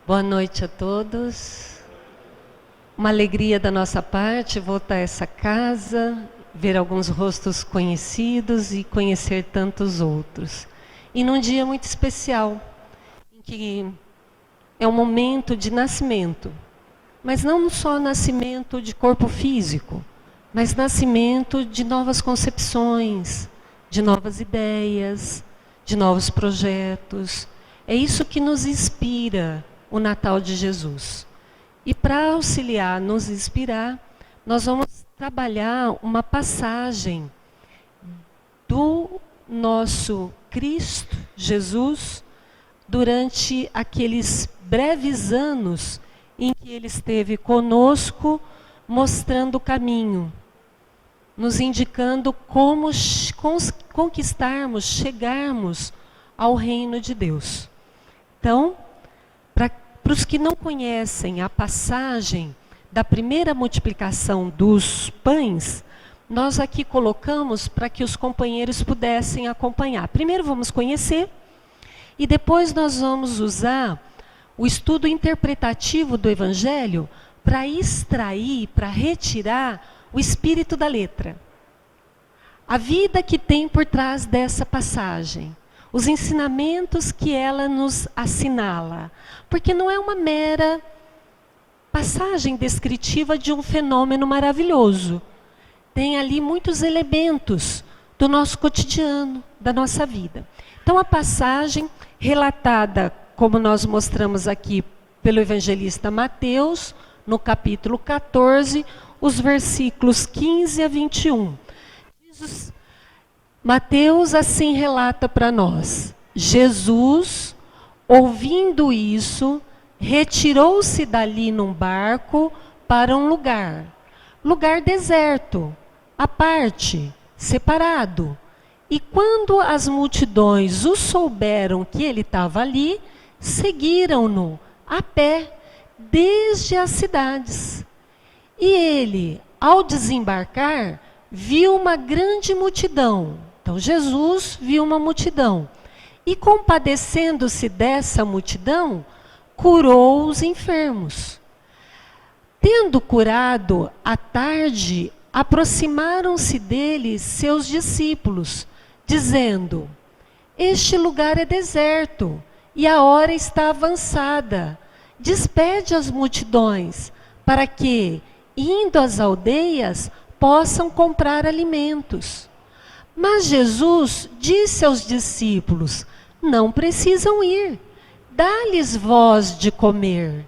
Boa noite a todos. Uma alegria da nossa parte voltar a essa casa, ver alguns rostos conhecidos e conhecer tantos outros. E num dia muito especial, em que é um momento de nascimento, mas não só nascimento de corpo físico, mas nascimento de novas concepções, de novas ideias, de novos projetos. É isso que nos inspira o Natal de Jesus. E para auxiliar, nos inspirar, nós vamos trabalhar uma passagem do nosso Cristo, Jesus, durante aqueles breves anos em que Ele esteve conosco, mostrando o caminho, nos indicando como conquistarmos, chegarmos ao reino de Deus. Então, para os que não conhecem a passagem da primeira multiplicação dos pães, nós aqui colocamos para que os companheiros pudessem acompanhar. Primeiro vamos conhecer e depois nós vamos usar o estudo interpretativo do Evangelho para extrair, para retirar o espírito da letra. A vida que tem por trás dessa passagem. Os ensinamentos que ela nos assinala. Porque não é uma mera passagem descritiva de um fenômeno maravilhoso. Tem ali muitos elementos do nosso cotidiano, da nossa vida. Então a passagem relatada, como nós mostramos aqui pelo evangelista Mateus, no capítulo 14, os versículos 15 a 21. Mateus assim relata para nós: Jesus, ouvindo isso, retirou-se dali num barco para um lugar deserto, à parte, separado. E quando as multidões o souberam que ele estava ali, seguiram-no a pé desde as cidades. E ele, ao desembarcar, viu uma grande multidão. Então Jesus viu uma multidão. E compadecendo-se dessa multidão, curou os enfermos. Tendo curado à tarde, aproximaram-se dele seus discípulos, dizendo: este lugar é deserto e a hora está avançada. Despede as multidões, para que, indo às aldeias, possam comprar alimentos. Mas Jesus disse aos discípulos: não precisam ir, dá-lhes vós de comer.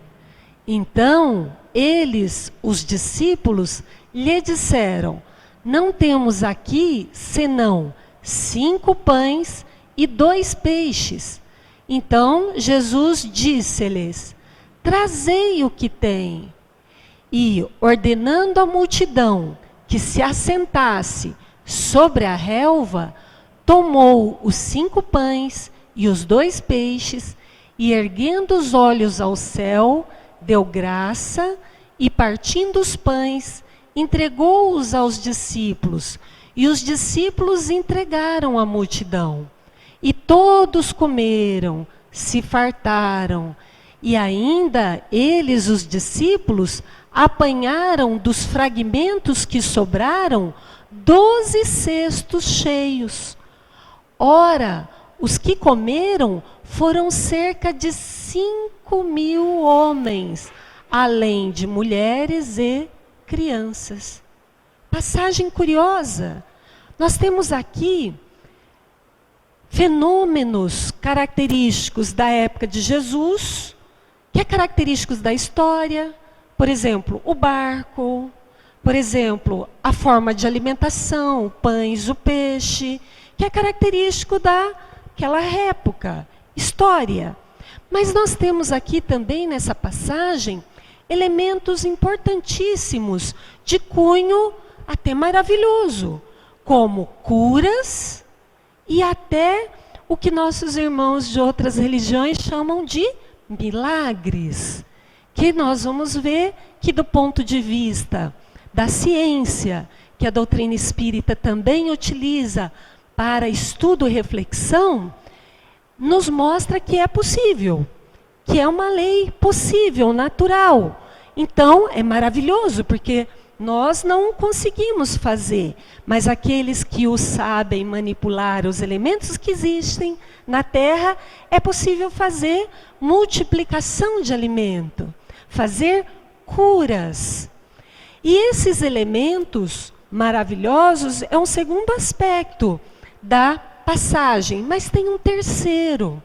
Então, eles, os discípulos, lhe disseram: não temos aqui senão 5 pães e 2 peixes. Então, Jesus disse-lhes: trazei o que tem. E, ordenando à multidão que se assentasse sobre a relva, tomou os 5 pães e os 2 peixes, e erguendo os olhos ao céu, deu graça, e partindo os pães, entregou-os aos discípulos, e os discípulos entregaram à multidão. E todos comeram, se fartaram, e ainda eles, os discípulos, apanharam dos fragmentos que sobraram 12 cestos cheios. Ora, os que comeram foram cerca de 5.000 homens, além de mulheres e crianças. Passagem curiosa. Nós temos aqui fenômenos característicos da época de Jesus, que é característicos da história. Por exemplo, o barco, por exemplo, a forma de alimentação, o pães, o peixe, que é característico daquela época, história. Mas nós temos aqui também nessa passagem elementos importantíssimos de cunho até maravilhoso, como curas e até o que nossos irmãos de outras religiões chamam de milagres, que nós vamos ver que do ponto de vista da ciência, que a doutrina espírita também utiliza para estudo e reflexão, nos mostra que é possível que é uma lei possível, natural. Então, é maravilhoso, porque nós não conseguimos fazer, mas aqueles que o sabem manipular os elementos que existem na terra, é possível fazer multiplicação de alimento, fazer curas. E esses elementos maravilhosos é um segundo aspecto da passagem, mas tem um terceiro.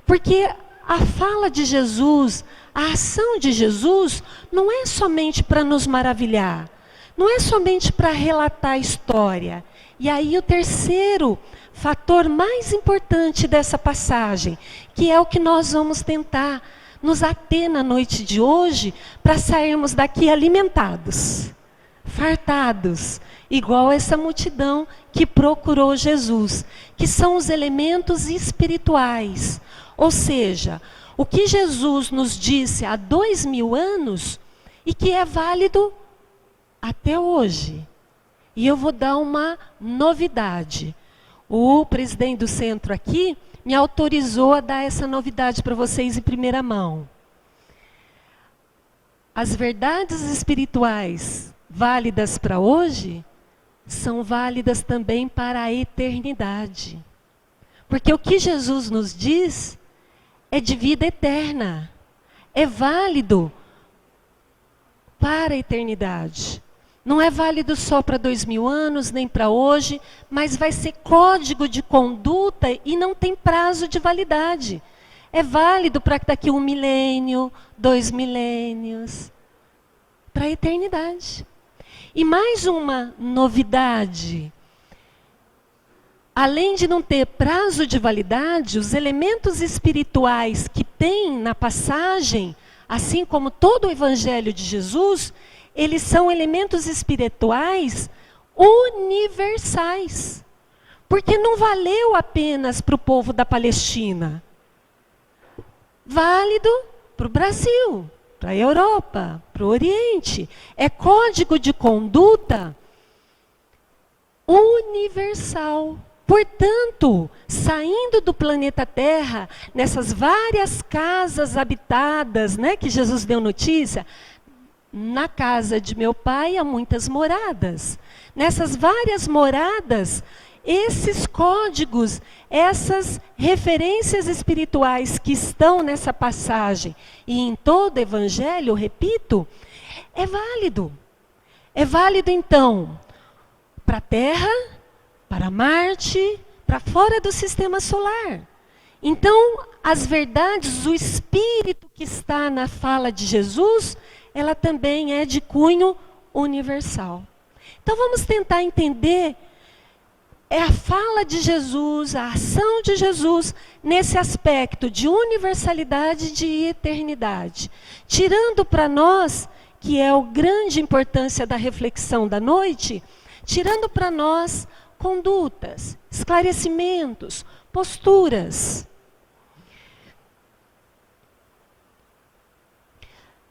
Porque a fala de Jesus, a ação de Jesus, não é somente para nos maravilhar, não é somente para relatar a história. E aí o terceiro fator mais importante dessa passagem, que é o que nós vamos tentar nos ater na noite de hoje, para sairmos daqui alimentados, fartados, igual essa multidão que procurou Jesus, que são os elementos espirituais. Ou seja, o que Jesus nos disse há 2000 anos e que é válido até hoje. E eu vou dar uma novidade. O presidente do centro aqui me autorizou a dar essa novidade para vocês em primeira mão. As verdades espirituais válidas para hoje são válidas também para a eternidade. Porque o que Jesus nos diz é de vida eterna. É válido para a eternidade. Não é válido só para 2000 anos, nem para hoje, mas vai ser código de conduta e não tem prazo de validade. É válido para daqui 1 milênio, 2 milênios, para a eternidade. E mais uma novidade. Além de não ter prazo de validade, os elementos espirituais que tem na passagem, assim como todo o Evangelho de Jesus, eles são elementos espirituais universais. Porque não valeu apenas para o povo da Palestina. Válido para o Brasil, para a Europa, para o Oriente. É código de conduta universal. Portanto, saindo do planeta Terra, nessas várias casas habitadas, né, que Jesus deu notícia, na casa de meu pai há muitas moradas. Nessas várias moradas, esses códigos, essas referências espirituais que estão nessa passagem e em todo o Evangelho, repito, é válido. É válido então para a Terra, para Marte, para fora do sistema solar. Então, as verdades, o espírito que está na fala de Jesus, ela também é de cunho universal. Então vamos tentar entender a fala de Jesus, a ação de Jesus nesse aspecto de universalidade e de eternidade. Tirando para nós, que é a grande importância da reflexão da noite, tirando para nós condutas, esclarecimentos, posturas.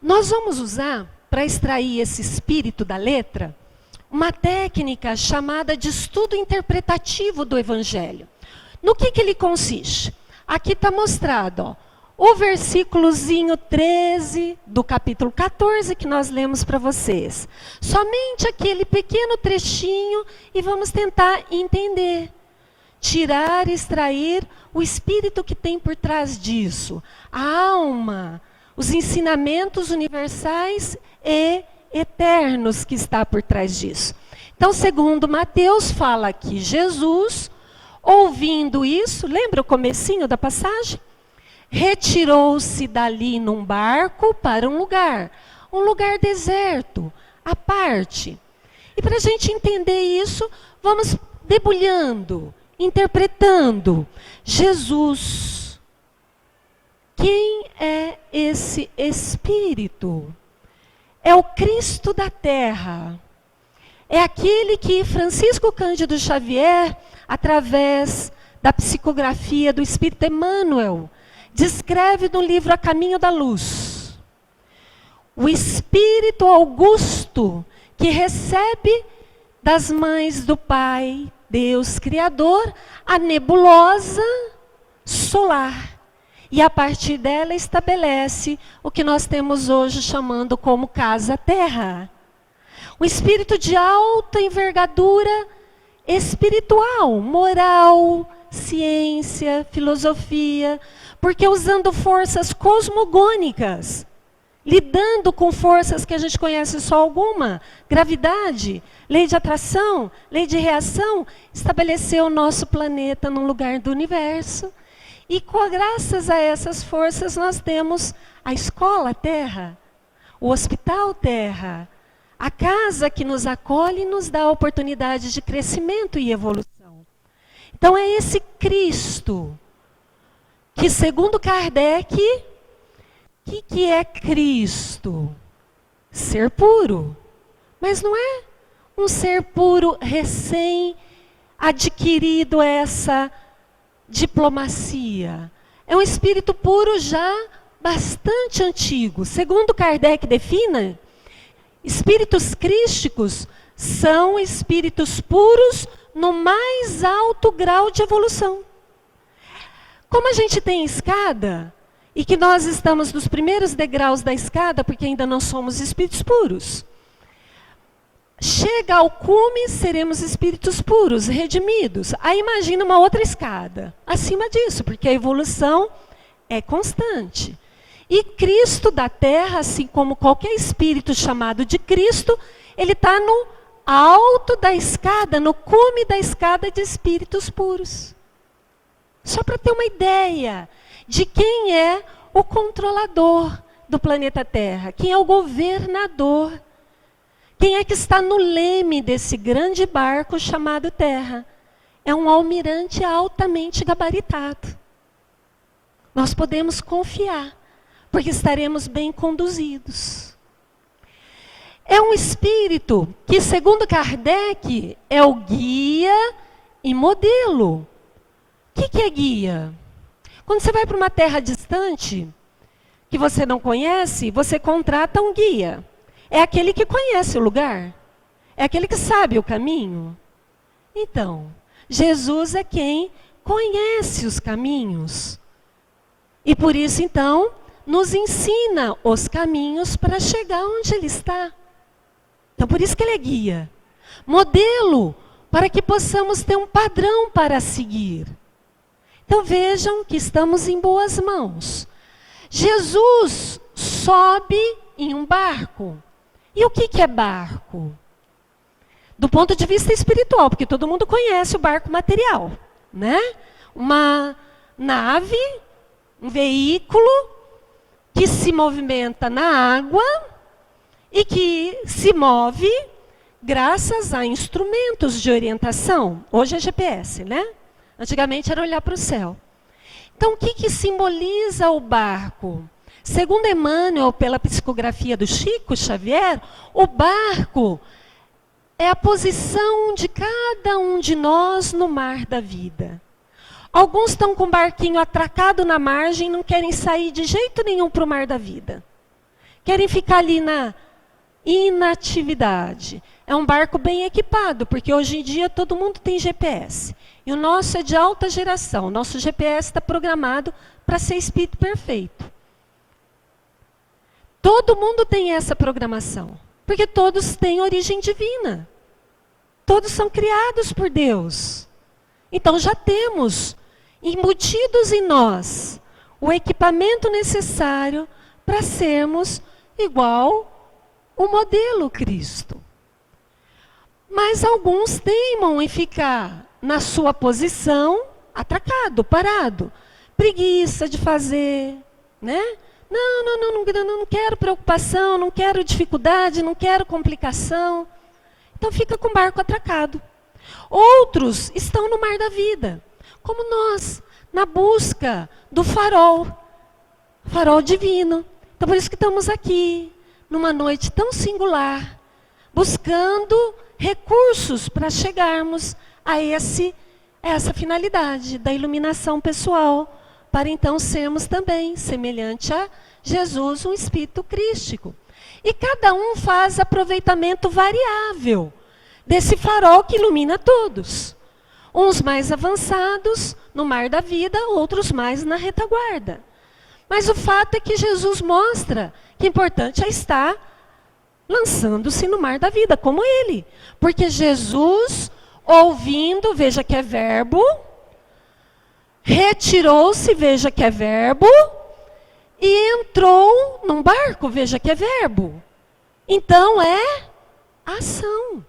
Nós vamos usar, para extrair esse espírito da letra, uma técnica chamada de estudo interpretativo do Evangelho. No que ele consiste? Aqui está mostrado, ó, o versículozinho 13 do capítulo 14 que nós lemos para vocês. Somente aquele pequeno trechinho e vamos tentar entender. Tirar, extrair o espírito que tem por trás disso. A alma, os ensinamentos universais e eternos que está por trás disso. Então, segundo Mateus, fala que Jesus, ouvindo isso, lembra o comecinho da passagem? Retirou-se dali num barco para um lugar deserto, à parte. E para a gente entender isso, vamos debulhando, interpretando. Jesus, quem é esse Espírito? É o Cristo da Terra. É aquele que Francisco Cândido Xavier, através da psicografia do Espírito Emmanuel, descreve no livro A Caminho da Luz. O Espírito Augusto, que recebe das mães do Pai, Deus Criador, a nebulosa solar. e a partir dela estabelece o que nós temos hoje chamando como casa-terra. Um espírito de alta envergadura espiritual, moral, ciência, filosofia, porque usando forças cosmogônicas, lidando com forças que a gente conhece só alguma, gravidade, lei de atração, lei de reação, estabeleceu o nosso planeta num lugar do universo. E graças a essas forças nós temos a escola Terra, o hospital Terra, a casa que nos acolhe e nos dá a oportunidade de crescimento e evolução. Então é esse Cristo que, segundo Kardec, o que é Cristo? Ser puro. Mas não é um ser puro recém-adquirido essa diplomacia. É um espírito puro já bastante antigo. Segundo Kardec define, espíritos crísticos são espíritos puros no mais alto grau de evolução. Como a gente tem escada, e que nós estamos nos primeiros degraus da escada, porque ainda não somos espíritos puros. Chega ao cume, seremos espíritos puros, redimidos. Aí imagina uma outra escada, acima disso, porque a evolução é constante. E Cristo da Terra, assim como qualquer espírito chamado de Cristo, ele está no alto da escada, no cume da escada de espíritos puros. Só para ter uma ideia de quem é o controlador do planeta Terra, quem é o governador, quem é que está no leme desse grande barco chamado Terra. É um almirante altamente gabaritado. Nós podemos confiar, porque estaremos bem conduzidos. É um espírito que, segundo Kardec, é o guia e modelo. O que é guia? Quando você vai para uma terra distante, que você não conhece, você contrata um guia. É aquele que conhece o lugar. É aquele que sabe o caminho. Então, Jesus é quem conhece os caminhos. E por isso, então, nos ensina os caminhos para chegar onde Ele está. Então, por isso que Ele é guia. Modelo, para que possamos ter um padrão para seguir. Então vejam que estamos em boas mãos. Jesus sobe em um barco. E o que é barco? Do ponto de vista espiritual, porque todo mundo conhece o barco material, né? Uma nave, um veículo que se movimenta na água e que se move graças a instrumentos de orientação. Hoje é GPS, né? Antigamente era olhar para o céu. Então, o que simboliza o barco? Segundo Emmanuel, pela psicografia do Chico Xavier, o barco é a posição de cada um de nós no mar da vida. Alguns estão com o barquinho atracado na margem e não querem sair de jeito nenhum para o mar da vida. Querem ficar ali na inatividade. É um barco bem equipado, porque hoje em dia todo mundo tem GPS. E o nosso é de alta geração. O nosso GPS está programado para ser espírito perfeito. Todo mundo tem essa programação. Porque todos têm origem divina. Todos são criados por Deus. Então já temos embutidos em nós o equipamento necessário para sermos igual o modelo Cristo. Mas alguns teimam em ficar na sua posição, atracado, parado. Preguiça de fazer, né? Não quero preocupação, não quero dificuldade, não quero complicação. Então fica com o barco atracado. Outros estão no mar da vida, como nós, na busca do farol divino. Então por isso que estamos aqui, numa noite tão singular, buscando recursos para chegarmos a essa finalidade da iluminação pessoal, para então sermos também, semelhante a Jesus, um espírito crístico. E cada um faz aproveitamento variável desse farol que ilumina todos. Uns mais avançados no mar da vida, outros mais na retaguarda. Mas o fato é que Jesus mostra que o importante é estar lançando-se no mar da vida, como ele. Porque Jesus, ouvindo, veja que é verbo, retirou-se, veja que é verbo, e entrou num barco, veja que é verbo. Então é ação.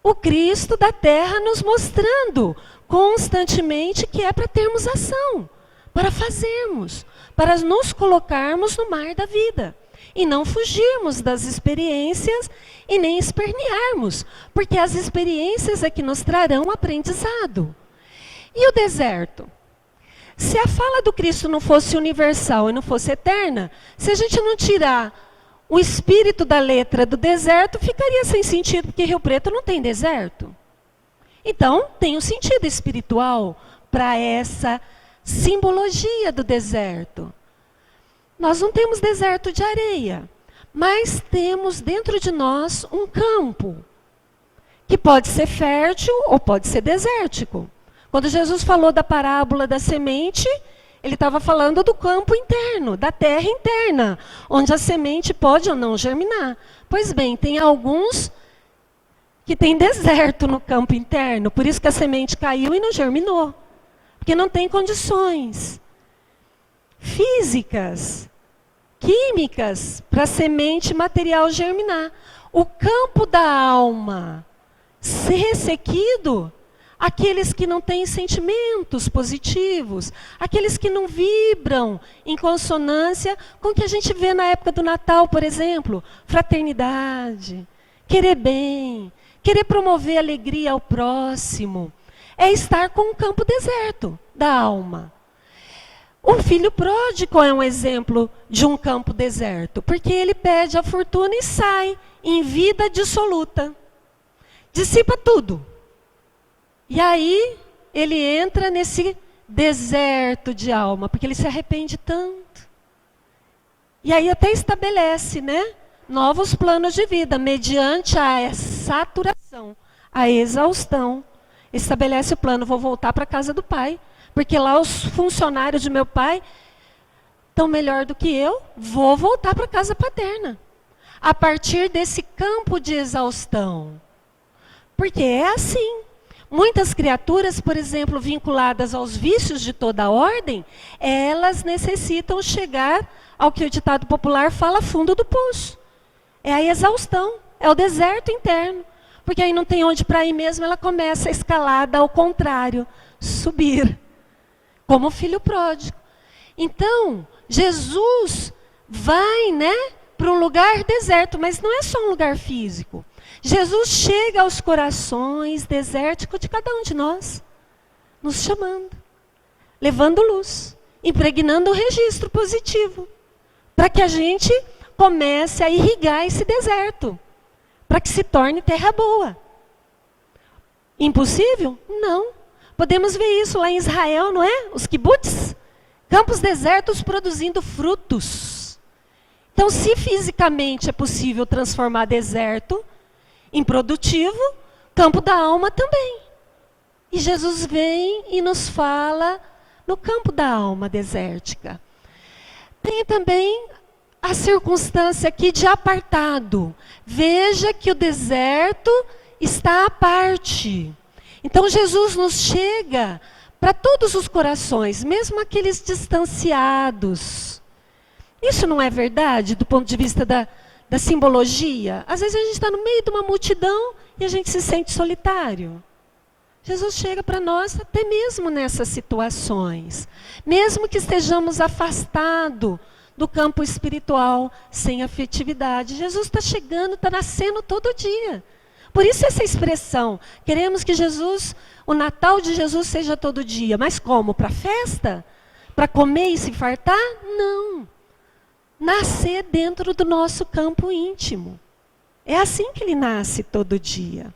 O Cristo da terra nos mostrando constantemente que é para termos ação, para fazermos, para nos colocarmos no mar da vida. E não fugirmos das experiências e nem espernearmos, porque as experiências é que nos trarão aprendizado. E o deserto? Se a fala do Cristo não fosse universal e não fosse eterna, se a gente não tirar o espírito da letra do deserto, ficaria sem sentido, porque Rio Preto não tem deserto. Então, tem um sentido espiritual para essa simbologia do deserto. Nós não temos deserto de areia, mas temos dentro de nós um campo, que pode ser fértil ou pode ser desértico. Quando Jesus falou da parábola da semente, ele estava falando do campo interno, da terra interna, onde a semente pode ou não germinar. Pois bem, tem alguns que tem deserto no campo interno, por isso que a semente caiu e não germinou, porque não tem condições físicas, químicas, para a semente material germinar. O campo da alma ser ressequido, aqueles que não têm sentimentos positivos, aqueles que não vibram em consonância com o que a gente vê na época do Natal, por exemplo, fraternidade, querer bem, querer promover alegria ao próximo, é estar com um campo deserto da alma. O filho pródigo é um exemplo de um campo deserto, porque ele pede a fortuna e sai em vida dissoluta. Dissipa tudo. E aí ele entra nesse deserto de alma, porque ele se arrepende tanto. E aí até estabelece, né, novos planos de vida, mediante a saturação, a exaustão. Estabelece o plano, vou voltar para a casa do pai, porque lá os funcionários de meu pai estão melhor do que eu, vou voltar para a casa paterna. A partir desse campo de exaustão. Porque é assim. Muitas criaturas, por exemplo, vinculadas aos vícios de toda a ordem, elas necessitam chegar ao que o ditado popular fala, fundo do poço. É a exaustão, é o deserto interno. Porque aí não tem onde para ir mesmo, ela começa a escalada ao contrário, subir. Como o filho pródigo. Então, Jesus vai, para um lugar deserto, mas não é só um lugar físico. Jesus chega aos corações desérticos de cada um de nós, nos chamando, levando luz, impregnando um registro positivo, para que a gente comece a irrigar esse deserto, para que se torne terra boa. Impossível? Não. Podemos ver isso lá em Israel, não é? Os kibbutz, campos desertos produzindo frutos. Então, se fisicamente é possível transformar deserto improdutivo, campo da alma também. E Jesus vem e nos fala no campo da alma desértica. Tem também a circunstância aqui de apartado. Veja que o deserto está à parte. Então Jesus nos chega para todos os corações, mesmo aqueles distanciados. Isso não é verdade do ponto de vista da simbologia? Às vezes a gente está no meio de uma multidão e a gente se sente solitário. Jesus chega para nós até mesmo nessas situações. Mesmo que estejamos afastados do campo espiritual, sem afetividade. Jesus está chegando, está nascendo todo dia. Por isso essa expressão, queremos que Jesus, o Natal de Jesus seja todo dia. Mas como? Para festa? Para comer e se fartar? Não. Nascer dentro do nosso campo íntimo. É assim que ele nasce todo dia.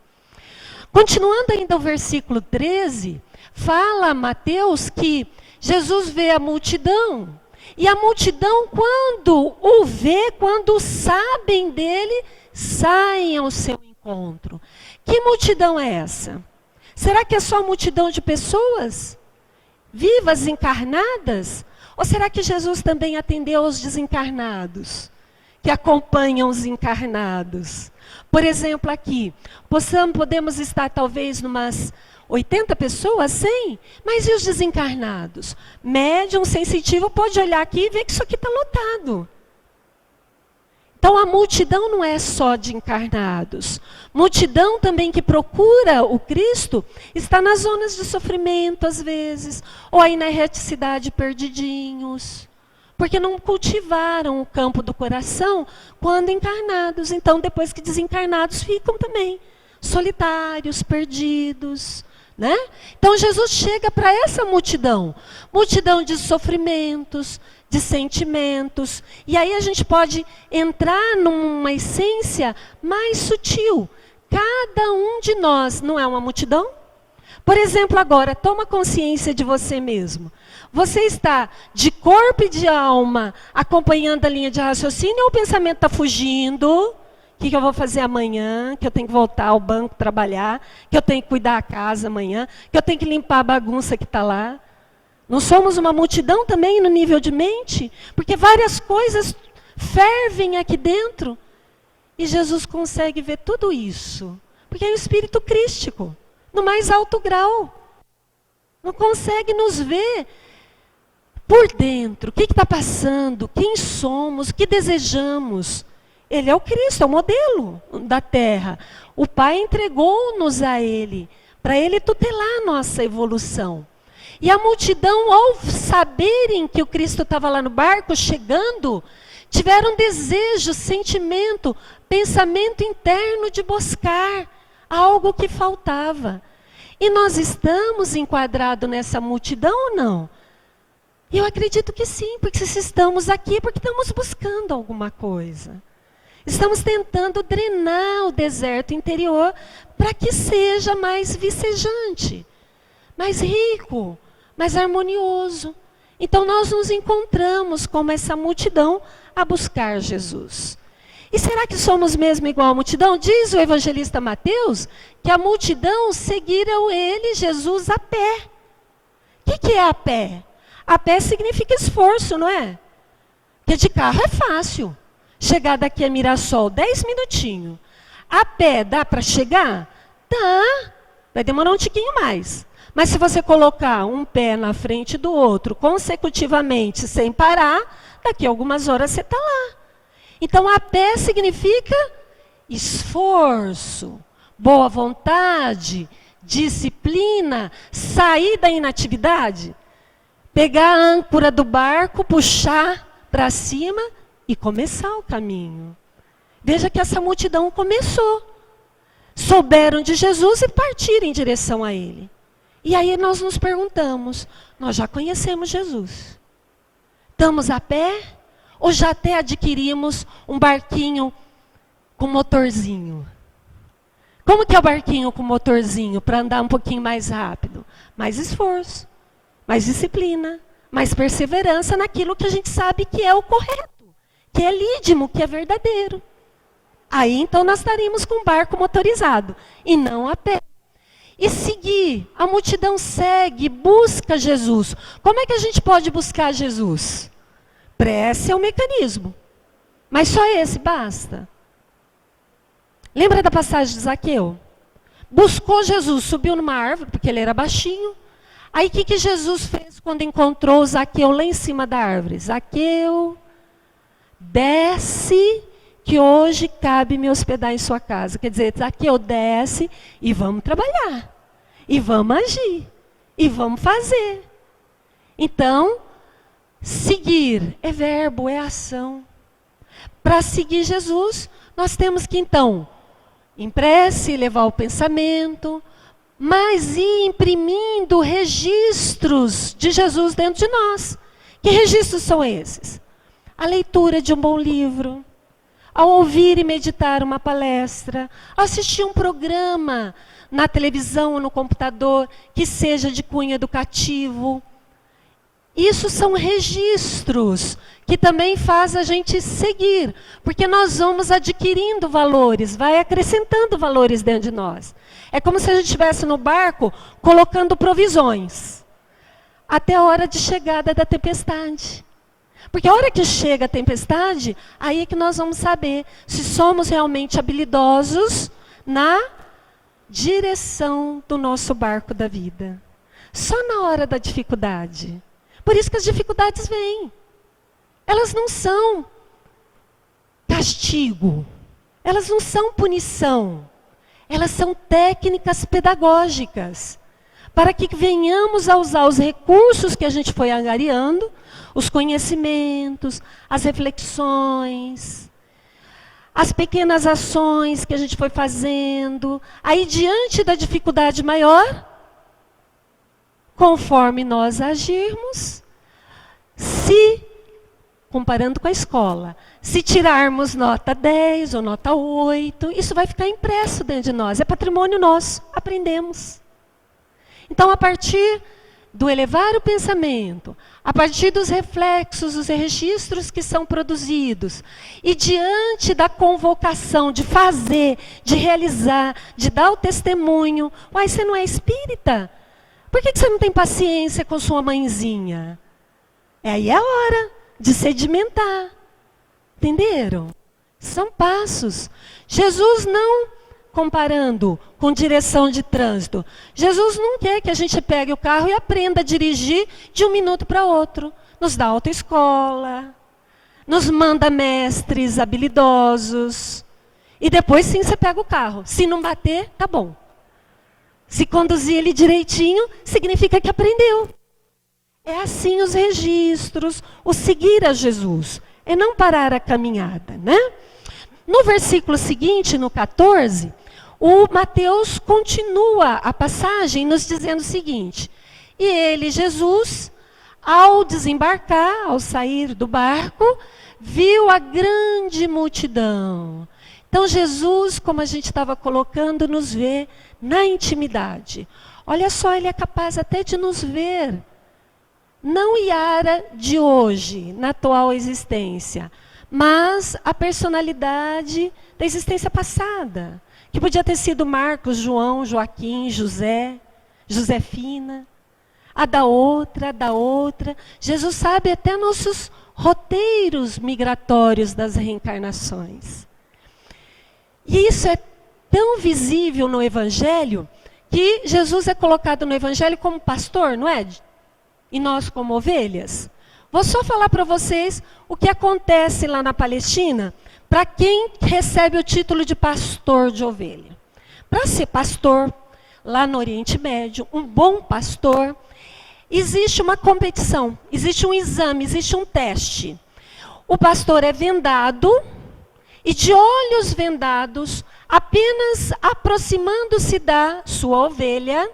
Continuando ainda o versículo 13, fala Mateus que Jesus vê a multidão. E a multidão, quando o vê, quando sabem dele, saem ao seu encontro. Que multidão é essa? Será que é só multidão de pessoas vivas, encarnadas? Ou será que Jesus também atendeu aos desencarnados, que acompanham os encarnados? Por exemplo, aqui, podemos estar talvez numas 80 pessoas, 100, mas e os desencarnados? Médium sensitivo pode olhar aqui e ver que isso aqui está lotado. Então a multidão não é só de encarnados. Multidão também que procura o Cristo está nas zonas de sofrimento às vezes, ou aí na erraticidade perdidinhos, porque não cultivaram o campo do coração quando encarnados. Então depois que desencarnados ficam também solitários, perdidos, né? Então Jesus chega para essa multidão de sofrimentos, de sentimentos, e aí a gente pode entrar numa essência mais sutil. Cada um de nós não é uma multidão? Por exemplo, agora, toma consciência de você mesmo. Você está de corpo e de alma acompanhando a linha de raciocínio ou o pensamento está fugindo? O que eu vou fazer amanhã? Que eu tenho que voltar ao banco trabalhar? Que eu tenho que cuidar da casa amanhã? Que eu tenho que limpar a bagunça que está lá? Não somos uma multidão também no nível de mente? Porque várias coisas fervem aqui dentro. E Jesus consegue ver tudo isso. Porque é o espírito crístico, no mais alto grau. Não consegue nos ver por dentro. O que está passando? Quem somos? O que desejamos? Ele é o Cristo, é o modelo da Terra. O Pai entregou-nos a Ele, para Ele tutelar a nossa evolução. E a multidão, ao saberem que o Cristo estava lá no barco, chegando, tiveram desejo, sentimento, pensamento interno de buscar algo que faltava. E nós estamos enquadrados nessa multidão ou não? Eu acredito que sim, porque se estamos aqui, porque estamos buscando alguma coisa. Estamos tentando drenar o deserto interior para que seja mais vicejante, mais rico, mais harmonioso. Então nós nos encontramos como essa multidão a buscar Jesus. E será que somos mesmo igual à multidão? Diz o evangelista Mateus que a multidão seguiram ele, Jesus, a pé. O que é a pé? A pé significa esforço, não é? Porque de carro é fácil. Chegar daqui a Mirassol, 10 minutinhos. A pé dá para chegar? Dá. Vai demorar um tiquinho mais. Mas se você colocar um pé na frente do outro, consecutivamente, sem parar, daqui a algumas horas você está lá. Então, a pé significa esforço, boa vontade, disciplina, sair da inatividade, pegar a âncora do barco, puxar para cima e começar o caminho. Veja que essa multidão começou. Souberam de Jesus e partiram em direção a Ele. E aí nós nos perguntamos, nós já conhecemos Jesus? Estamos a pé? Ou já até adquirimos um barquinho com motorzinho? Como que é o barquinho com motorzinho para andar um pouquinho mais rápido? Mais esforço, mais disciplina, mais perseverança naquilo que a gente sabe que é o correto, que é lídimo, que é verdadeiro. Aí então nós estaríamos com um barco motorizado e não a pé. E seguir, a multidão segue, busca Jesus. Como é que a gente pode buscar Jesus? Prece é um mecanismo, mas só esse basta. Lembra da passagem de Zaqueu? Buscou Jesus, subiu numa árvore, porque ele era baixinho. Aí o que Jesus fez quando encontrou Zaqueu lá em cima da árvore? Zaqueu, desce, que hoje cabe me hospedar em sua casa. Quer dizer, Zaqueu, desce e vamos trabalhar. E vamos agir. E vamos fazer. Então, seguir é verbo, é ação. Para seguir Jesus, nós temos que então, em prece, levar o pensamento, mas ir imprimindo registros de Jesus dentro de nós. Que registros são esses? A leitura de um bom livro, ao ouvir e meditar uma palestra, ao assistir um programa na televisão ou no computador que seja de cunho educativo. Isso são registros que também faz a gente seguir, porque nós vamos adquirindo valores, vai acrescentando valores dentro de nós. É como se a gente estivesse no barco colocando provisões. até a hora de chegada da tempestade. Porque a hora que chega a tempestade, aí é que nós vamos saber se somos realmente habilidosos na direção do nosso barco da vida. Só na hora da dificuldade. Por isso que as dificuldades vêm. Elas não são castigo. Elas não são punição. Elas são técnicas pedagógicas. Para que venhamos a usar os recursos que a gente foi angariando, os conhecimentos, as reflexões, as pequenas ações que a gente foi fazendo. Aí, diante da dificuldade maior, conforme nós agirmos, comparando com a escola, se tirarmos nota 10 ou nota 8, isso vai ficar impresso dentro de nós, é patrimônio nosso, aprendemos. Então, a partir do elevar o pensamento, a partir dos reflexos, os registros que são produzidos, e diante da convocação de fazer, de realizar, de dar o testemunho, uai, você não é espírita? Por que você não tem paciência com sua mãezinha? Aí é a hora de sedimentar. Entenderam? São passos. Jesus não, comparando com direção de trânsito, Jesus não quer que a gente pegue o carro e aprenda a dirigir de um minuto para outro. Nos dá autoescola, nos manda mestres habilidosos, e depois sim você pega o carro. Se não bater, tá bom. Se conduzir ele direitinho, significa que aprendeu. É assim os registros, o seguir a Jesus. É não parar a caminhada, né? No versículo seguinte, no 14, o Mateus continua a passagem nos dizendo o seguinte: e ele, Jesus, ao desembarcar, ao sair do barco, viu a grande multidão. Então Jesus, como a gente estava colocando, nos vê na intimidade. Olha só, ele é capaz até de nos ver. Não Yara de hoje, na atual existência, mas a personalidade da existência passada. Que podia ter sido Marcos, João, Joaquim, José, Josefina. A da outra, a da outra. Jesus sabe até nossos roteiros migratórios das reencarnações. E isso é tão visível no Evangelho, que Jesus é colocado no Evangelho como pastor, não é? E nós como ovelhas. Vou só falar para vocês o que acontece lá na Palestina, para quem recebe o título de pastor de ovelha. Para ser pastor, lá no Oriente Médio, um bom pastor, existe uma competição, existe um exame, existe um teste. O pastor é vendado, e de olhos vendados, apenas aproximando-se da sua ovelha,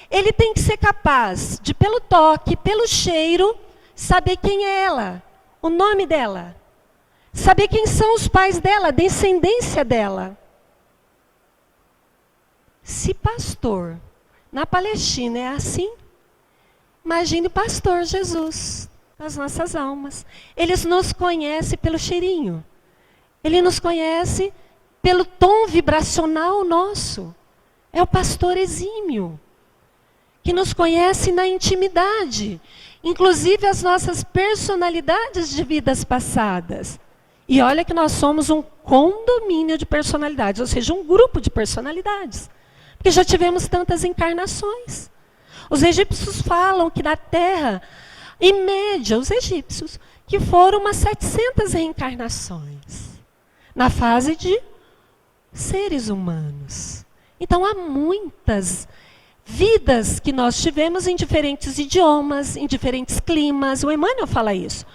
ele tem que ser capaz de, pelo toque, pelo cheiro, saber quem é ela, o nome dela. Saber quem são os pais dela, a descendência dela. Se pastor na Palestina é assim, imagine o pastor Jesus, as nossas almas. Ele nos conhece pelo cheirinho. Ele nos conhece pelo tom vibracional nosso. É o pastor exímio, que nos conhece na intimidade, inclusive as nossas personalidades de vidas passadas. E olha que nós somos um condomínio de personalidades, ou seja, um grupo de personalidades, porque já tivemos tantas encarnações. Os egípcios falam que na Terra, em média, os egípcios, que foram umas 700 reencarnações, na fase de seres humanos. Então há muitas vidas que nós tivemos em diferentes idiomas, em diferentes climas. O Emmanuel fala isso.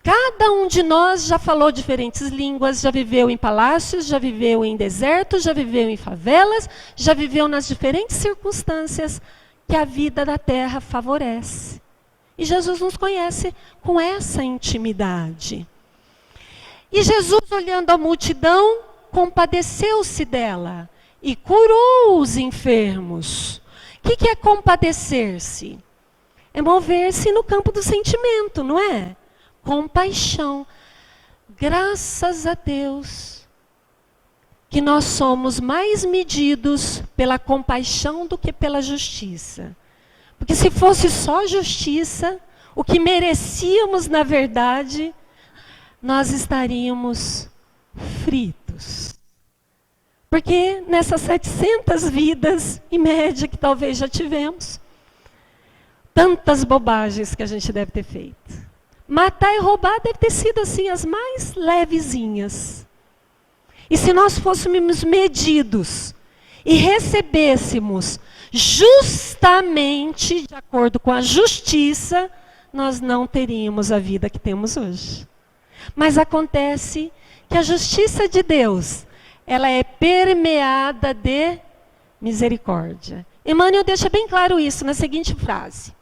Cada um de nós já falou diferentes línguas, já viveu em palácios, já viveu em desertos, já viveu em favelas, já viveu nas diferentes circunstâncias que a vida da terra favorece. E Jesus nos conhece com essa intimidade. E Jesus, olhando a multidão, compadeceu-se dela e curou os enfermos. O que é compadecer-se? É mover-se no campo do sentimento, não é? Compaixão. Graças a Deus que nós somos mais medidos pela compaixão do que pela justiça. Porque se fosse só justiça, o que merecíamos na verdade, nós estaríamos fritos. Porque nessas 700 vidas, em média, que talvez já tivemos, tantas bobagens que a gente deve ter feito. Matar e roubar deve ter sido assim as mais levezinhas. E se nós fôssemos medidos e recebêssemos justamente de acordo com a justiça, nós não teríamos a vida que temos hoje. Mas acontece que a justiça de Deus, ela é permeada de misericórdia. Emmanuel deixa bem claro isso na seguinte frase: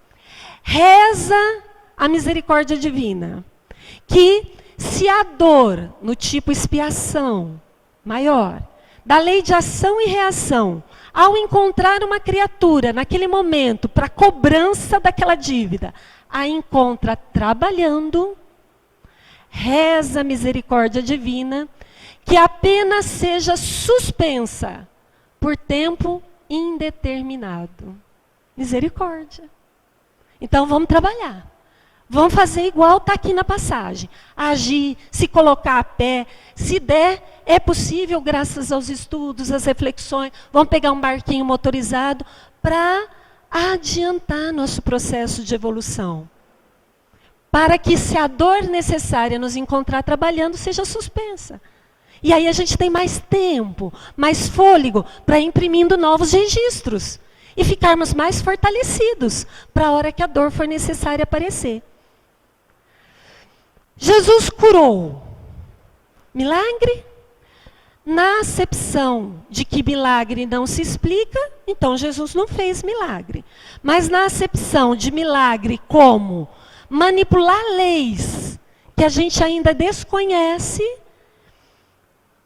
reza a misericórdia divina, que se a dor no tipo expiação maior, da lei de ação e reação, ao encontrar uma criatura naquele momento para cobrança daquela dívida, a encontra trabalhando, reza a misericórdia divina, que apenas seja suspensa por tempo indeterminado. Misericórdia. Então vamos trabalhar. Vamos fazer igual está aqui na passagem. Agir, se colocar a pé, se der, é possível graças aos estudos, às reflexões. Vamos pegar um barquinho motorizado para adiantar nosso processo de evolução. Para que se a dor necessária nos encontrar trabalhando seja suspensa. E aí a gente tem mais tempo, mais fôlego para ir imprimindo novos registros. E ficarmos mais fortalecidos para a hora que a dor for necessária aparecer. Jesus curou. Milagre? Na acepção de que milagre não se explica, então Jesus não fez milagre. Mas na acepção de milagre como manipular leis que a gente ainda desconhece,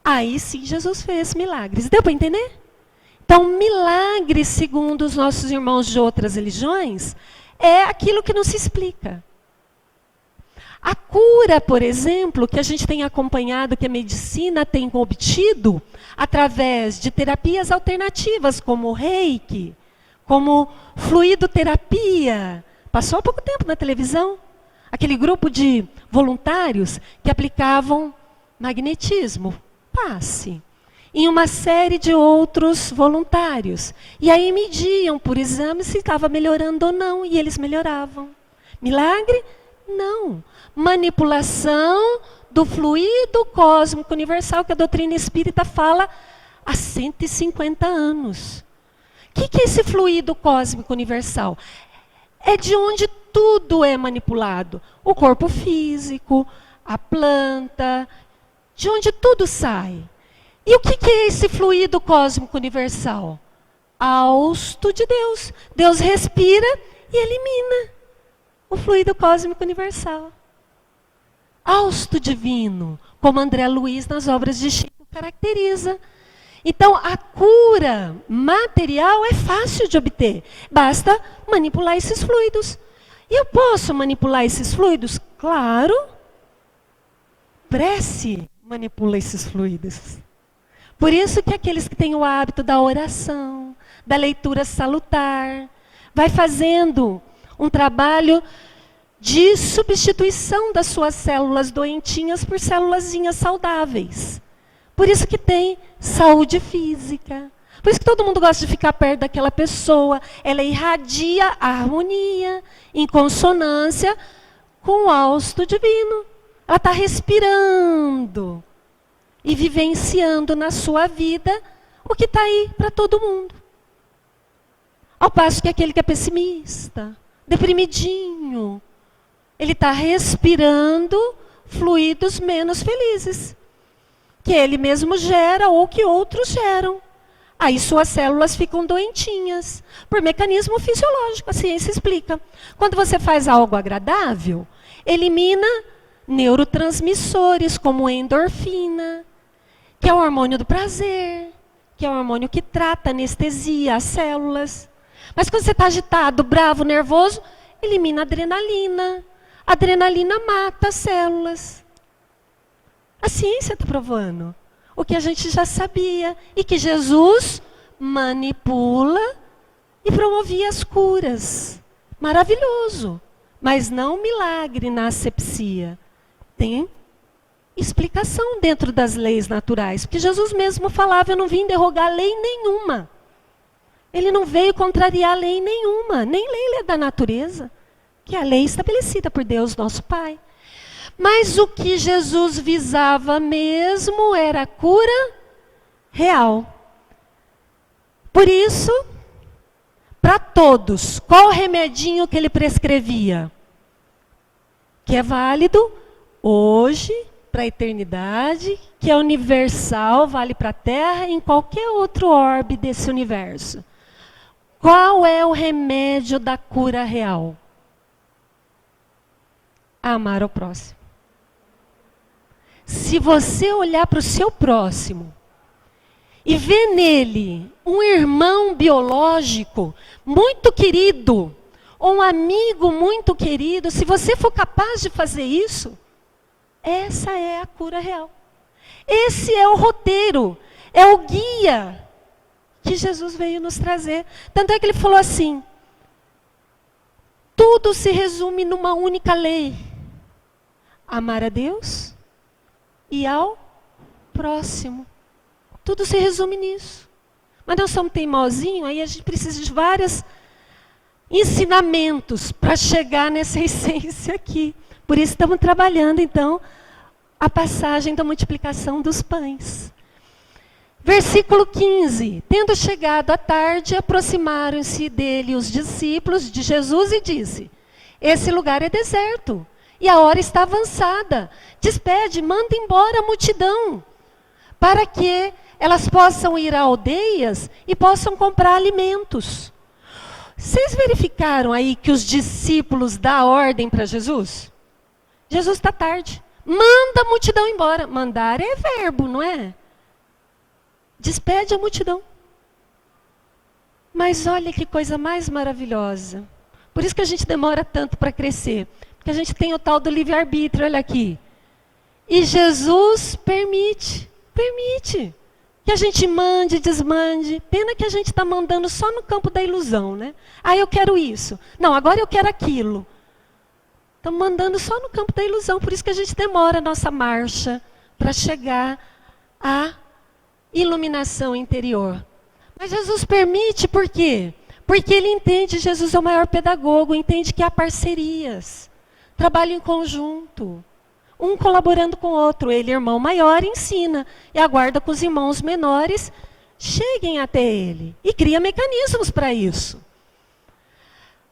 aí sim Jesus fez milagres. Deu para entender? Então, milagre, segundo os nossos irmãos de outras religiões, é aquilo que não se explica. A cura, por exemplo, que a gente tem acompanhado, que a medicina tem obtido, através de terapias alternativas, como o reiki, como fluidoterapia. Passou há pouco tempo na televisão, aquele grupo de voluntários que aplicavam magnetismo, passe, em uma série de outros voluntários. E aí mediam por exame se estava melhorando ou não, e eles melhoravam. Milagre? Não. Manipulação do fluido cósmico universal que a doutrina espírita fala há 150 anos. O que é esse fluido cósmico universal? É de onde tudo é manipulado. O corpo físico, a planta, de onde tudo sai. E o que é esse fluido cósmico universal? Hausto de Deus. Deus respira e elimina o fluido cósmico universal. Hausto divino, como André Luiz nas obras de Chico caracteriza. Então, a cura material é fácil de obter. Basta manipular esses fluidos. E eu posso manipular esses fluidos? Claro. Prece manipula esses fluidos. Por isso que aqueles que têm o hábito da oração, da leitura salutar, vai fazendo um trabalho de substituição das suas células doentinhas por célulazinhas saudáveis. Por isso que tem saúde física. Por isso que todo mundo gosta de ficar perto daquela pessoa. Ela irradia a harmonia, em consonância com o hausto divino. Ela está respirando e vivenciando na sua vida o que está aí para todo mundo. Ao passo que aquele que é pessimista, deprimidinho, ele está respirando fluidos menos felizes, que ele mesmo gera ou que outros geram. Aí suas células ficam doentinhas, por mecanismo fisiológico, a ciência explica. Quando você faz algo agradável, elimina neurotransmissores como endorfina, que é o hormônio do prazer, que é o hormônio que trata, anestesia as células. Mas quando você está agitado, bravo, nervoso, elimina adrenalina. A adrenalina mata as células. A ciência está provando o que a gente já sabia e que Jesus manipula e promovia as curas. Maravilhoso, mas não milagre na asepsia. Tem explicação dentro das leis naturais, porque Jesus mesmo falava, eu não vim derrogar lei nenhuma. Ele não veio contrariar lei nenhuma, nem lei da natureza, que é a lei estabelecida por Deus, nosso Pai. Mas o que Jesus visava mesmo era a cura real. Por isso, para todos, qual o remedinho que ele prescrevia? Que é válido hoje, para a eternidade, que é universal, vale para a Terra e em qualquer outro orbe desse universo. Qual é o remédio da cura real? Amar o próximo. Se você olhar para o seu próximo e ver nele um irmão biológico muito querido, ou um amigo muito querido, se você for capaz de fazer isso, essa é a cura real. Esse é o roteiro, é o guia que Jesus veio nos trazer. Tanto é que ele falou assim, tudo se resume numa única lei. Amar a Deus e ao próximo. Tudo se resume nisso. Mas nós somos teimosinhos, aí a gente precisa de vários ensinamentos para chegar nessa essência aqui. Por isso estamos trabalhando, então, a passagem da multiplicação dos pães. Versículo 15. Tendo chegado a tarde, aproximaram-se dele os discípulos de Jesus e disse, esse lugar é deserto, e a hora está avançada. Despede, manda embora a multidão, para que elas possam ir a aldeias e possam comprar alimentos. Vocês verificaram aí que os discípulos dão ordem para Jesus? Jesus está tarde. Manda a multidão embora. Mandar é verbo, não é? Despede a multidão. Mas olha que coisa mais maravilhosa. Por isso que a gente demora tanto para crescer. Porque a gente tem o tal do livre-arbítrio, olha aqui. E Jesus permite que a gente mande, desmande. Pena que a gente está mandando só no campo da ilusão, né? Ah, eu quero isso. Não, agora eu quero aquilo. Estamos mandando só no campo da ilusão. Por isso que a gente demora a nossa marcha para chegar à iluminação interior. Mas Jesus permite por quê? Porque ele entende, Jesus é o maior pedagogo, entende que há parcerias. Trabalho em conjunto. Um colaborando com o outro. Ele, irmão maior, ensina e aguarda que os irmãos menores cheguem até ele. E cria mecanismos para isso.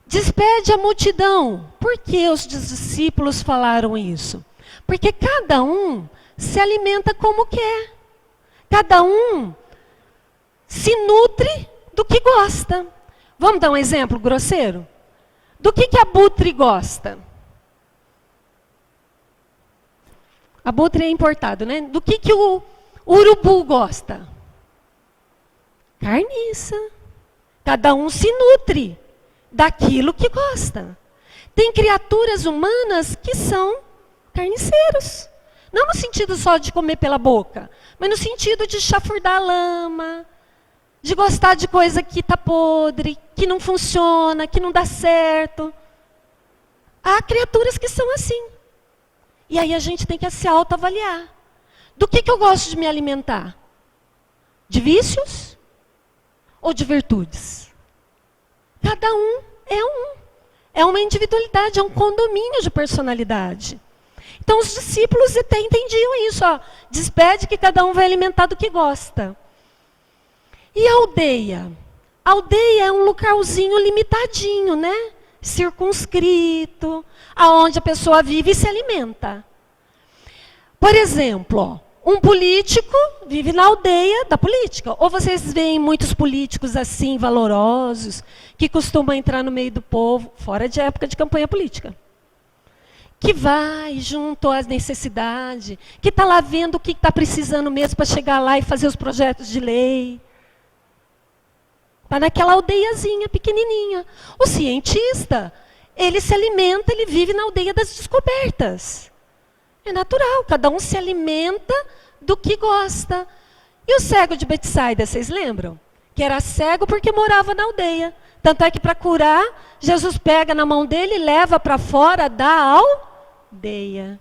Despede a multidão. Por que os discípulos falaram isso? Porque cada um se alimenta como quer. Cada um se nutre do que gosta. Vamos dar um exemplo grosseiro? Do que abutre gosta? Abutre é importado, né? Do que o urubu gosta? Carniça. Cada um se nutre daquilo que gosta. Tem criaturas humanas que são carniceiros. Não no sentido só de comer pela boca, mas no sentido de chafurdar a lama, de gostar de coisa que está podre, que não funciona, que não dá certo. Há criaturas que são assim. E aí a gente tem que se autoavaliar. Do que eu gosto de me alimentar? De vícios ou de virtudes? Cada um é um. É uma individualidade, é um condomínio de personalidade. Então os discípulos até entendiam isso. Ó, despede que cada um vai alimentar do que gosta. E a aldeia? A aldeia é um localzinho limitadinho, né? Circunscrito, aonde a pessoa vive e se alimenta. Por exemplo, um político vive na aldeia da política. Ou vocês veem muitos políticos assim, valorosos, que costumam entrar no meio do povo, fora de época de campanha política. Que vai junto às necessidades, que está lá vendo o que está precisando mesmo para chegar lá e fazer os projetos de lei. Está naquela aldeiazinha pequenininha. O cientista, ele se alimenta, ele vive na aldeia das descobertas. É natural, cada um se alimenta do que gosta. E o cego de Betsaida, vocês lembram? Que era cego porque morava na aldeia. Tanto é que para curar, Jesus pega na mão dele e leva para fora da aldeia.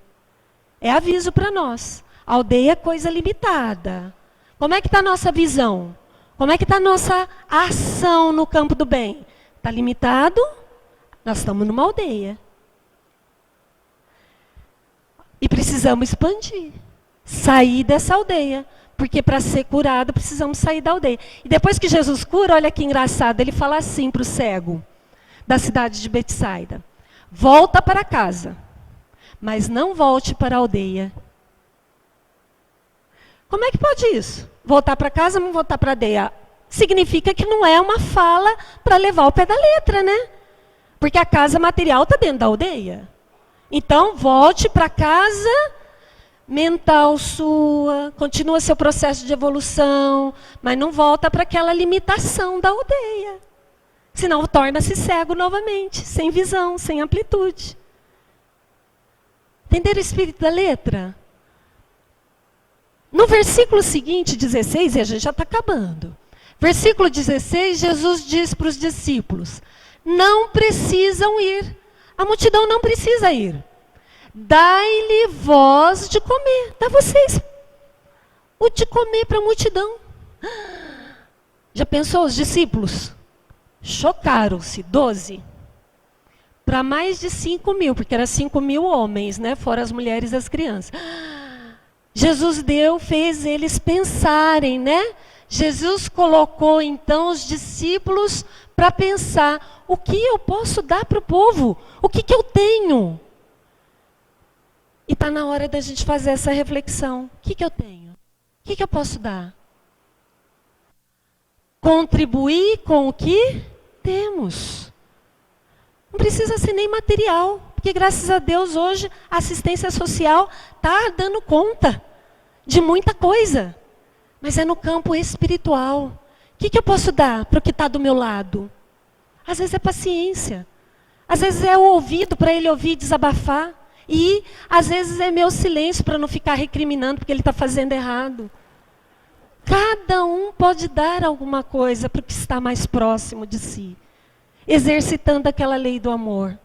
É aviso para nós. A aldeia é coisa limitada. Como é que está a nossa visão? Como é que está a nossa ação no campo do bem? Está limitado? Nós estamos numa aldeia. E precisamos expandir. Sair dessa aldeia. Porque para ser curado precisamos sair da aldeia. E depois que Jesus cura, olha que engraçado, ele fala assim para o cego da cidade de Betsaida: volta para casa, mas não volte para a aldeia. Como é que pode isso? Voltar para casa, não voltar para a aldeia? Significa que não é uma fala para levar o pé da letra, né? Porque a casa material está dentro da aldeia. Então, volte para casa mental sua, continua seu processo de evolução, mas não volta para aquela limitação da aldeia. Senão torna-se cego novamente, sem visão, sem amplitude. Entenderam o espírito da letra? No versículo seguinte, 16, e a gente já está acabando. Versículo 16, Jesus diz para os discípulos: não precisam ir. A multidão não precisa ir. Dai-lhe vós de comer. Dá vocês o de comer para a multidão. Já pensou os discípulos? Chocaram-se, 12. Para mais de 5.000, porque eram 5.000 homens, né? Fora as mulheres e as crianças. Jesus fez eles pensarem, né? Jesus colocou então os discípulos para pensar: o que eu posso dar para o povo? O que eu tenho? E está na hora da gente fazer essa reflexão. O que eu tenho? O que eu posso dar? Contribuir com o que temos. Não precisa ser nem material, porque graças a Deus hoje a assistência social está dando conta de muita coisa. Mas é no campo espiritual. O que eu posso dar para o que está do meu lado? Às vezes é paciência. Às vezes é o ouvido para ele ouvir e desabafar. E às vezes é meu silêncio para não ficar recriminando porque ele está fazendo errado. Cada um pode dar alguma coisa para o que está mais próximo de si. Exercitando aquela lei do amor.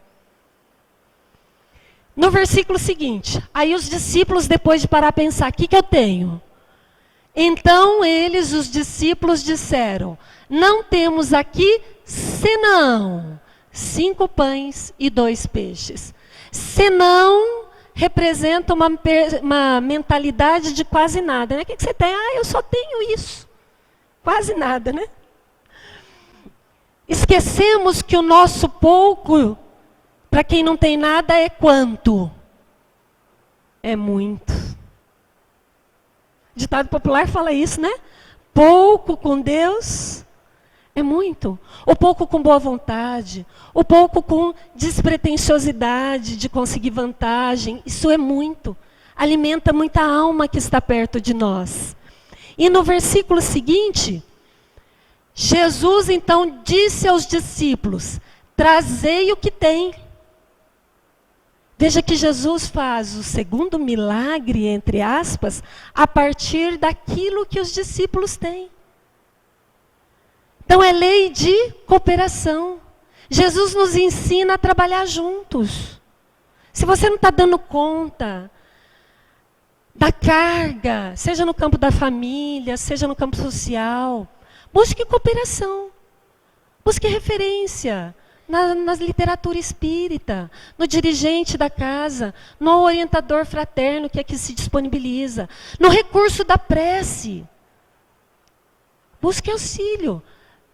No versículo seguinte, aí os discípulos, depois de parar a pensar: o que eu tenho? Então eles, os discípulos, disseram: não temos aqui senão 5 pães e 2 peixes. Senão representa uma mentalidade de quase nada, né? O que você tem? Eu só tenho isso. Quase nada, né? Esquecemos que o nosso pouco, para quem não tem nada, é quanto? É muito. Ditado popular fala isso, né? Pouco com Deus é muito. Ou pouco com boa vontade. Ou pouco com despretensiosidade de conseguir vantagem. Isso é muito. Alimenta muita alma que está perto de nós. E no versículo seguinte, Jesus então disse aos discípulos: trazei o que tem. Veja que Jesus faz o segundo milagre, entre aspas, a partir daquilo que os discípulos têm. Então é lei de cooperação. Jesus nos ensina a trabalhar juntos. Se você não está dando conta da carga, seja no campo da família, seja no campo social, busque cooperação. Busque referência. Na literatura espírita, no dirigente da casa, no orientador fraterno que aqui se disponibiliza, no recurso da prece. Busque auxílio.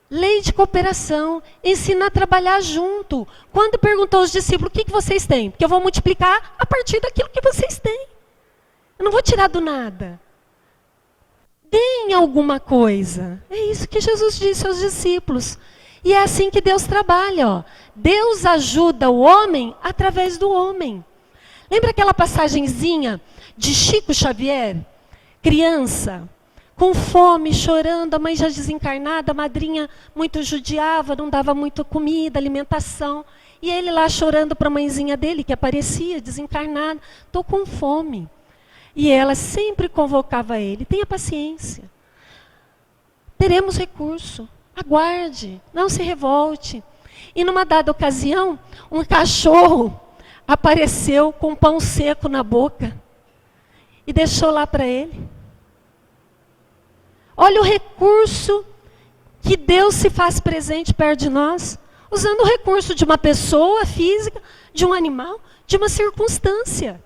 Lei de cooperação, ensina a trabalhar junto. Quando perguntou aos discípulos: o que vocês têm? Porque eu vou multiplicar a partir daquilo que vocês têm. Eu não vou tirar do nada. Deem alguma coisa. É isso que Jesus disse aos discípulos. E é assim que Deus trabalha. Ó. Deus ajuda o homem através do homem. Lembra aquela passagenzinha de Chico Xavier? Criança, com fome, chorando, a mãe já desencarnada, a madrinha muito judiava, não dava muita comida, alimentação. E ele lá chorando para a mãezinha dele, que aparecia desencarnada: estou com fome. E ela sempre convocava ele: tenha paciência. Teremos recurso. Aguarde, não se revolte. E numa dada ocasião, um cachorro apareceu com um pão seco na boca e deixou lá para ele. Olha o recurso que Deus se faz presente perto de nós, usando o recurso de uma pessoa física, de um animal, de uma circunstância.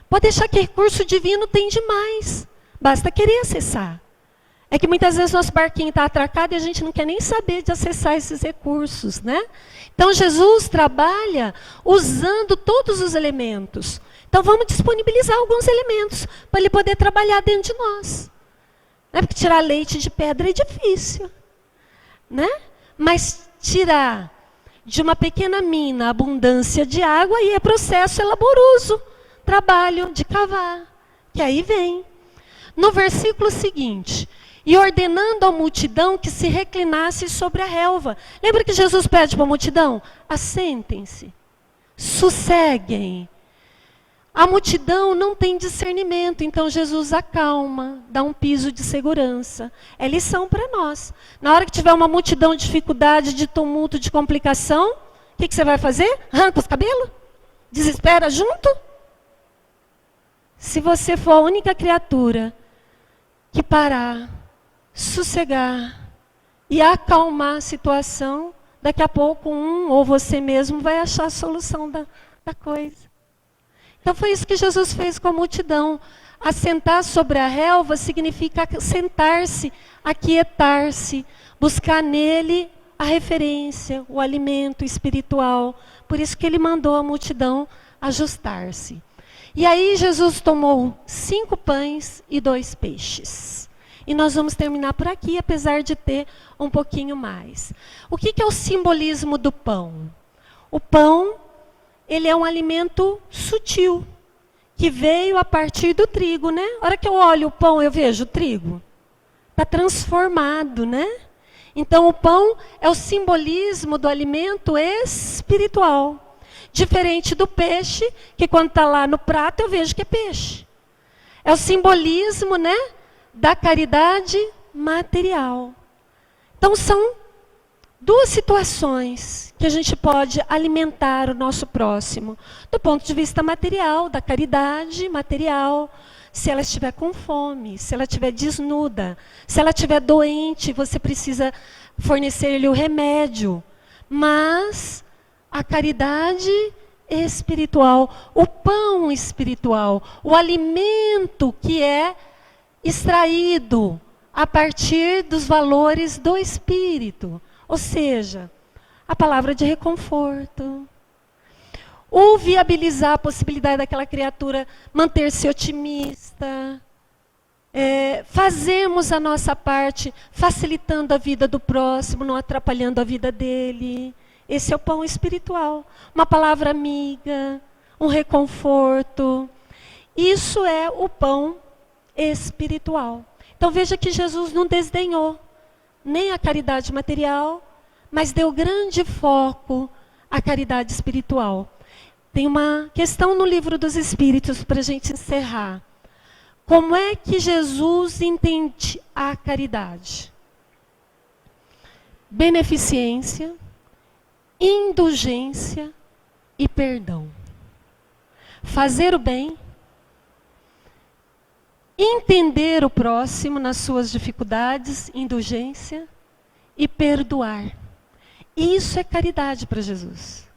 Pode deixar que recurso divino tem demais, basta querer acessar. É que muitas vezes nosso barquinho está atracado e a gente não quer nem saber de acessar esses recursos, né? Então Jesus trabalha usando todos os elementos. Então vamos disponibilizar alguns elementos para ele poder trabalhar dentro de nós. Né? Porque tirar leite de pedra é difícil, né? Mas tirar de uma pequena mina a abundância de água aí é processo laboroso, trabalho de cavar, que aí vem. No versículo seguinte, e ordenando à multidão que se reclinasse sobre a relva. Lembra que Jesus pede para a multidão? Assentem-se, sosseguem. A multidão não tem discernimento, então Jesus acalma, dá um piso de segurança. É lição para nós. Na hora que tiver uma multidão de dificuldade, de tumulto, de complicação, o que você vai fazer? Arranca os cabelos? Desespera junto? Se você for a única criatura que parar, sossegar e acalmar a situação, daqui a pouco ou você mesmo vai achar a solução da coisa. Então foi isso que Jesus fez com a multidão. Assentar sobre a relva significa sentar-se, aquietar-se, buscar nele a referência, o alimento espiritual. Por isso que ele mandou a multidão ajustar-se. E aí Jesus tomou 5 pães e 2 peixes. E nós vamos terminar por aqui, apesar de ter um pouquinho mais. O que é o simbolismo do pão? O pão, ele é um alimento sutil, que veio a partir do trigo, né? A hora que eu olho o pão, eu vejo o trigo. Está transformado, né? Então o pão é o simbolismo do alimento espiritual. Diferente do peixe, que quando está lá no prato eu vejo que é peixe. É o simbolismo, né, da caridade material. Então são 2 situações que a gente pode alimentar o nosso próximo. Do ponto de vista material, da caridade material. Se ela estiver com fome, se ela estiver desnuda, se ela estiver doente, você precisa fornecer-lhe o remédio. Mas a caridade espiritual, o pão espiritual, o alimento que é extraído a partir dos valores do espírito. Ou seja, a palavra de reconforto. Ou viabilizar a possibilidade daquela criatura manter-se otimista. Fazermos a nossa parte, facilitando a vida do próximo, não atrapalhando a vida dele. Esse é o pão espiritual. Uma palavra amiga, um reconforto. Isso é o pão espiritual. Então veja que Jesus não desdenhou nem a caridade material, mas deu grande foco à caridade espiritual. Tem uma questão no Livro dos Espíritos para a gente encerrar. Como é que Jesus entende a caridade? Beneficência, indulgência e perdão. Fazer o bem, entender o próximo nas suas dificuldades, indulgência e perdoar. Isso é caridade para Jesus.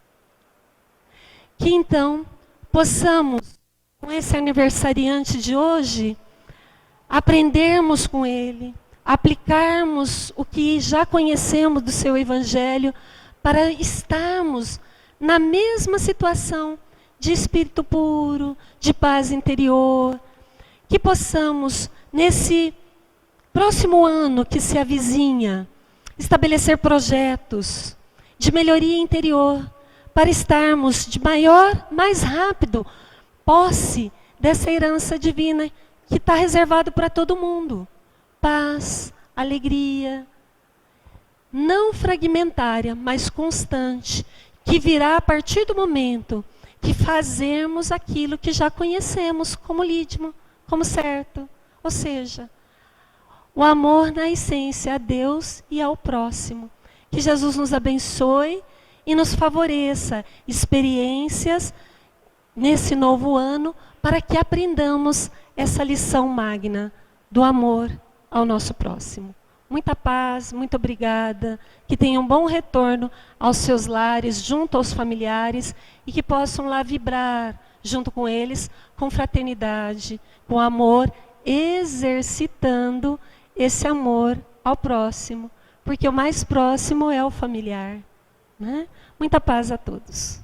Que então possamos, com esse aniversariante de hoje, aprendermos com ele, aplicarmos o que já conhecemos do seu Evangelho, para estarmos na mesma situação de espírito puro, de paz interior, que possamos, nesse próximo ano que se avizinha, estabelecer projetos de melhoria interior, para estarmos de maior, mais rápido, posse dessa herança divina que está reservado para todo mundo. Paz, alegria, não fragmentária, mas constante, que virá a partir do momento que fazermos aquilo que já conhecemos como lídimo, como certo. Ou seja, O amor na essência a Deus e ao próximo. Que Jesus nos abençoe e nos favoreça experiências nesse novo ano para que aprendamos essa lição magna do amor ao nosso próximo. Muita paz, muito obrigada. Que tenham um bom retorno aos seus lares, junto aos familiares, e que possam lá vibrar junto com eles, com fraternidade, com amor, exercitando esse amor ao próximo, porque o mais próximo é o familiar, né? Muita paz a todos.